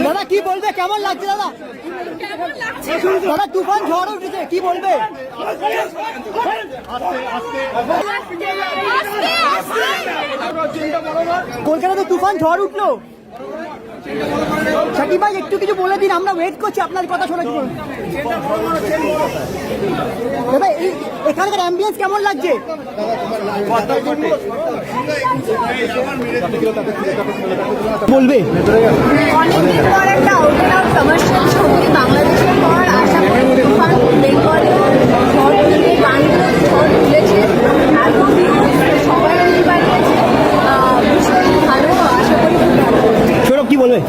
দাদা কি বলবে, কেমন লাগছে দাদা? দাদা তুফান ঝড় উঠেছে, কি বলবে? কলকাতা তো তুফান ঝড় উঠলো। শাকিব ভাই একটু কিছু বলে দিন, আমরা ওয়েট করছি আপনার কথা শোনা। কি দাদা এখানকার অ্যাম্বিয়েন্স কেমন লাগছে? বলবে অনেকদিন পর একটা আউট অ্যান্ড আউট কমার্শিয়াল ছবি বাংলাদেশের পর আশা করি তুফান বেঙ্গলেও ঝড় তুলে গানগুলো ঝড় তুলেছে, এত সবাই মিলে বানিয়েছে, ভীষণ ভালো। আশা করি সৌরভ কি বলবে?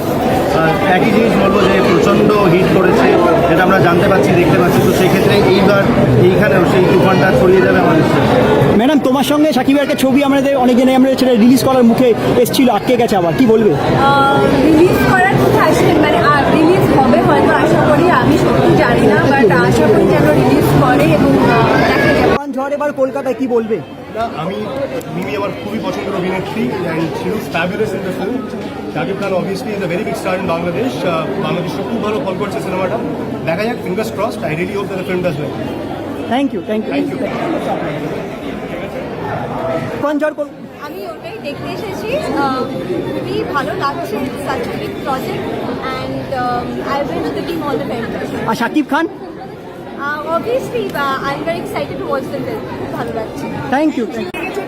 একই জিনিস বলবো যে প্রচণ্ড হিট করেছে, যেটা আমরা জানতে পারছি, দেখতে পাচ্ছি। তো সেক্ষেত্রে এইবার এইখানেও সেই তুফানটা ছড়িয়ে যাবে আমার বিশ্বাস। ম্যাডাম তোমার সঙ্গে শাকিবের একটা ছবি আমাদের অনেক দিনে আমরা সেটা রিলিজ করার মুখে এসেছিল, আটকে গেছে, আবার কি বলবে? রিলিজ করার কথা আসলে মানে রিলিজ হবে হয়তো, আশা করি, আমি সত্যি জানি না, বাট আশা করি যেন রিলিজ করে এবং দেখা যাবে। তুফান ঝড় এবার কলকাতায়, কি বলবে? আমি মিমি আমার খুবই পছন্দের অভিনেত্রী, and she was fabulous in the film. Shakib Khan obviously is a very big star in Bangladesh. বাংলাদেশে খুব ভালো ফল করছে সিনেমাটা, দেখা যাক, fingers crossed. I really hope that the film does well. Thank you, thank you. Toofan ঝড় আমি ওটাই দেখতে এসেছি, খুবই ভালো লাগছে, such a big project, and I wish the team all the best. আর Shakib Khan? Obviously I am very excited to watch the film, খুব ভালো লাগছে। Thank you.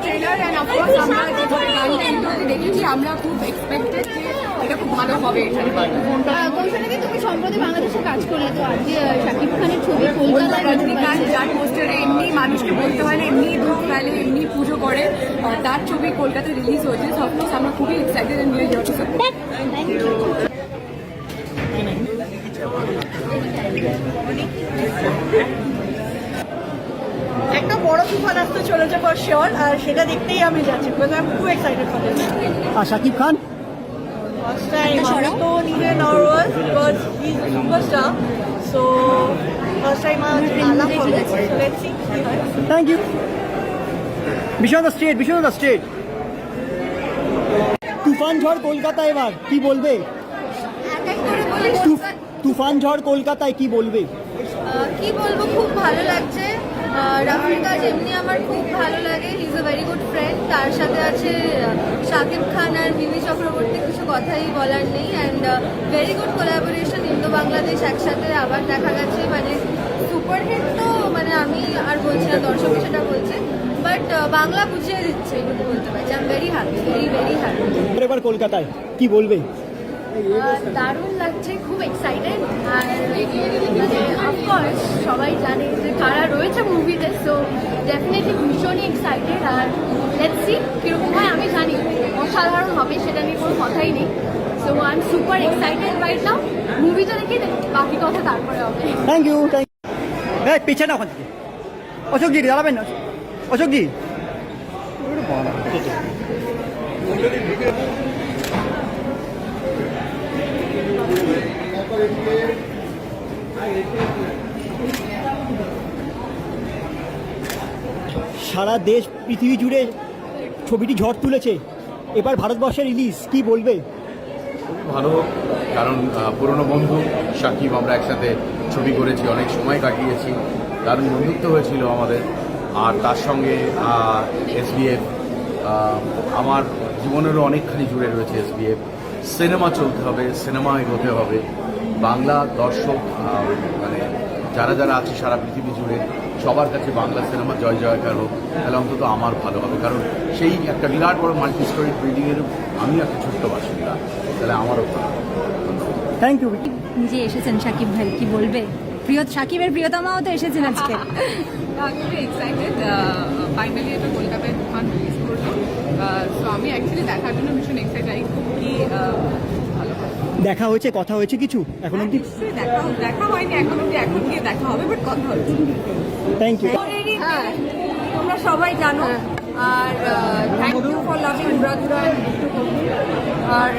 Trailer and of course আমরা যেভাবে গানটা ইন্ট্রোতে দেখেছি, আমরা খুব এক্সপেক্টেড যে এটা খুব ভালো হবে। কৌশলাকে তুমি সম্প্রতি বাংলাদেশে কাজ করলে, তো আজকে শাকিব খানের ছবি কলকাতায় রজনীকান্ত যার পোস্টারে এমনি মানুষকে বলতে হয় না, এমনি ধূপ ফেলে, এমনি পুজো করে, তার ছবি কলকাতায় রিলিজ হয়েছে। সো অফকোর্স আমরা খুবই excited and we are here to support. Thank you. একটা বড় তুফান আসতে চলেছে ফর শিওর, আর সেটা দেখতেই আমি যাচ্ছি, বিকজ আই এম খুব এক্সাইটেড ফর দিস। আর শাকিব খান? ফার্স্ট টাইম আমি তো নিজে nervous because he is a superstar, so first time আমি আলাপ হবে, সো লেটস সি কি হয়। Thank you. Biswanath state, Biswanath state. Toofan ঝড় কলকাতায় এবার, কি বলবে? তুফান ঝড় কলকাতায়, কি বলবে? কি বলবো, খুব ভালো লাগছে। রাফির কাজ এমনি আমার খুব ভালো লাগে, হি is a very good friend. তার সাথে আছে শাকিব খান আর মিমি চক্রবর্তী, কিছু কথাই বলার নেই, and very good collaboration. Indo Bangladesh একসাথে আবার দেখা গেছে, মানে সুপারহিট তো মানে আমি আর বলছি না, দর্শক সেটা বলছে, বাট বাংলা বুঝিয়ে দিচ্ছে, এটুকু বলতে পারছি। I am very happy, very very happy. এবার কলকাতায়, কি বলবে? দারুণ লাগছে, খুব এক্সাইটেড। আর মানে অফকোর্স সবাই জানে যে কারা রয়েছে মুভিতে, সো ডেফিনেটলি ভীষণই এক্সাইটেড। আর লেটস সি কীরকম হয়, আমি জানি অসাধারণ হবে, সেটা নিয়ে কোনো কথাই নেই। So I am super excited right now. মুভিটা দেখে বাকি কথা তারপরে হবে। Thank you, thank you. হ্যাঁ পেছনে ওখান থেকে অশোকজি দাঁড়াবেন না, অশোকজি। সারা দেশ পৃথিবী জুড়ে ছবিটি ঝড় তুলেছে, এবার ভারতবর্ষে রিলিজ, কি বলবে? ভালো, কারণ পুরনো বন্ধু শাকিব, আমরা একসাথে ছবি করেছি, অনেক সময় কাটিয়েছি, দারুণ বন্ধুত্ব হয়েছিল আমাদের। আর তার সঙ্গে এসবিএফ, আমার জীবনেরও অনেকখানি জুড়ে রয়েছে এসবিএফ। সিনেমা চলতে হবে, সিনেমা এগোতে হবে, বাংলা দর্শক মানে যারা যারা আছে সারা পৃথিবী জুড়ে সবার কাছে বাংলা সিনেমা জয় জয়কার হোক, তাহলে অন্তত আমার ভালো হবে। কারণ সেই একটা বিরাট বড় মাল্টি স্টোরি বিল্ডিংয়ের আমি একটা ছোট্ট বাসিন্দা, তাহলে আমারও ভালো। Thank you. নিজে এসেছেন শাকিব ভাই, কি বলবে? শাকিবের প্রিয়তমাও তো এসেছেন আজকে। আমি এক্সাইটেড, ফাইনালি এটা কলকাতায় তুফান রিলিজ করলো, সো আমি অ্যাকচুয়ালি দেখার জন্য ভীষণ এক্সাইটেড। খুব কি ভালো দেখা হয়েছে, কথা হয়েছে কিছু এখন অব্দি? দেখা হয়নি এখন অব্দি, এখন গিয়ে দেখা হবে, বাট কথা হচ্ছে। Thank you. তোমরা সবাই জানো, আর থ্যাংক ইউ ফর লাভিং শুভ্রাজুরা আর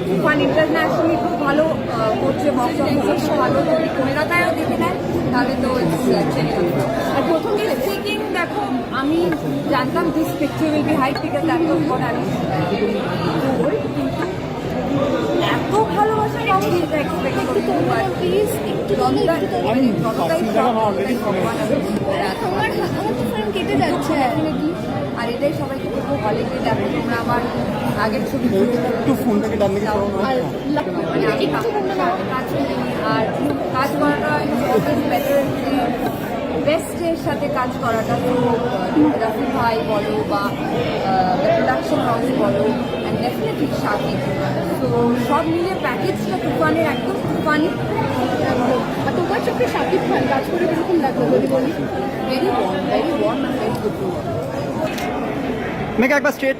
তুফান ইন্টারন্যাশনালি খুব ভালো করছে, বক্স অফিসে খুব ভালো, যদি কলকাতায়ও দেখে নেয় তাহলে তো আর প্রথম স্পিকিং দেখো, আমি জানতাম this picture will be height because that was what I এত ভালোবাসা পাবো যেটা এক্সপেক্ট করি। প্লিজ একটু কেটে যাচ্ছে আর এটাই সবাইকে বলবো, হলে গিয়ে দেখো তোমরা আমার আগের ছবি একটু ফোন থেকে মানে আমি কাজ করিনি আর কাজ করাটা বেটার, বেস্টের সাথে কাজ করাটা। তো রাফি ভাই বলো বা প্রোডাকশন হাউস বলো অ্যান্ড ডেফিনেটলি শাকিব, তো সব মিলে প্যাকেজটা তুফানের একদম তুফানি। আর তোমার চোখে শাকিব খান কাজ করে কিরকম লাগলো যদি বলি? Very warm, very warm and very good. Megha একবার স্ট্রেট।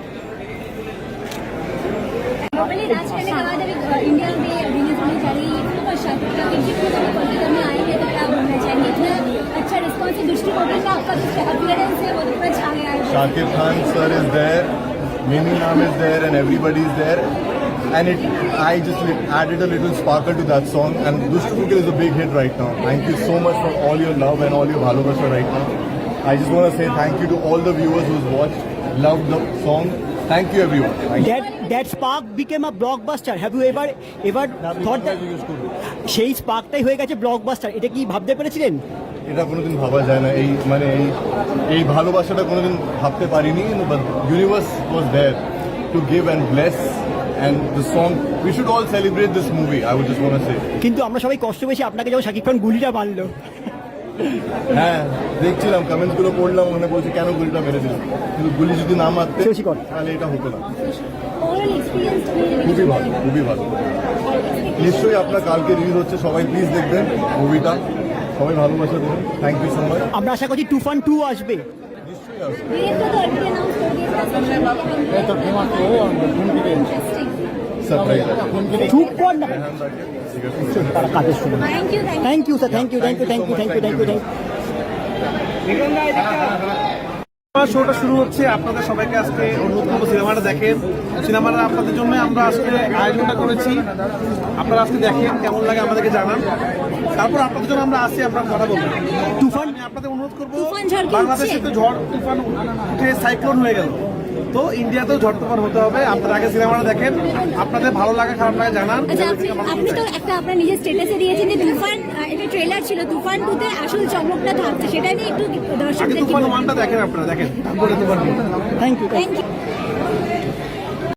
नॉर्मली राज करने के बाद अभी इंडिया में रिलीज होने जा रही है तो शाकिब खान जी को कोलकाता में आएंगे तो क्या बोलना चाहेंगे? इतना अच्छा रिस्पॉन्स है, दृष्टिकोण का आपका जो अपीयरेंस है वो तो पूरा छा गया है। Shakib Khan sir is there, Mimi Naam is there, and everybody is there. And I just added a little sparkle to that song. And Dushtu Kukil is a big hit right now. Thank you so much for all your love and all your bhalobasha right now. I just want to say thank you to all the viewers who's watched, loved the song. Thank you everyone. Thank you. That spark became a blockbuster. Have you ever thought that সেই স্পার্কটাই হয়ে গেছে blockbuster? এটা কি ভাবতে পেরেছিলেন? এটা কোনোদিন ভাবা যায় না, এই ভালোবাসাটা কোনোদিন ভাবতে পারিনি, but universe was there to give and bless and the song we should all celebrate this movie. I would just want to say কিন্তু আমরা সবাই কষ্ট পেয়েছি আপনাকে যখন শাকিব খান গুলিটা মারলো। হ্যাঁ দেখছিলাম কমেন্টসগুলো পড়লাম, ওখানে বলছে কেন গুলিটা মেরে দিলাম, কিন্তু গুলি যদি না মারতে তাহলে এটা হতো না। ओवरऑल एक्सपीरियंस খুবই ভালো, খুবই ভালো। নিশ্চয়ই আপনার কালকে রিলিজ হচ্ছে, সবাই প্লিজ দেখবেন মুভিটা, সবাই ভালোবাসা দেবেন। Thank you so much. আমরা আশা করছি তুফান 2 আসবে। নিশ্চয়ই আসবে। ডিরেক্টর তো অলরেডি अनाउंस कर दिया इंटरेस्टिंग। সারপ্রাইজ চুপ কর না। ঠিক আছে। তারা কাজের শুনে। Thank you thank you sir, thank you. শোটা শুরু হচ্ছে, আপনাদের সবাইকে আজকে অনুরোধ করবো সিনেমাটা দেখেন। সিনেমাটা আপনাদের জন্য আমরা আজকে আয়োজনটা করেছি, আপনারা আজকে দেখেন, কেমন লাগে আমাদেরকে জানান, তারপর আপনাদের জন্য আমরা আসি, আপনারা কথা বলবেন। তুফান আমি আপনাদের অনুরোধ করবো, তুফান ঝড় কি বাংলাদেশে তো ঝড় তুফান উঠে সাইক্লোন হয়ে গেল, তো ইন্ডিয়াতেও ঝড় তুফান হতে হবে। আপনারা আগে সিনেমাটা দেখেন, আপনাদের ভালো লাগা খারাপ লাগে জানান। আচ্ছা আপনি তো একটা আপনার নিজের স্ট্যাটাসে দিয়েছেন যে তুফান এটা ট্রেলার ছিল, তুফান 2 তে আসল চমকটা থাকছে, সেটা নিয়ে একটু আগে দর্শকদের তুফান 1টা দেখেন, আপনারা দেখেন, তারপরে Toofan 2। Thank you. Thank you.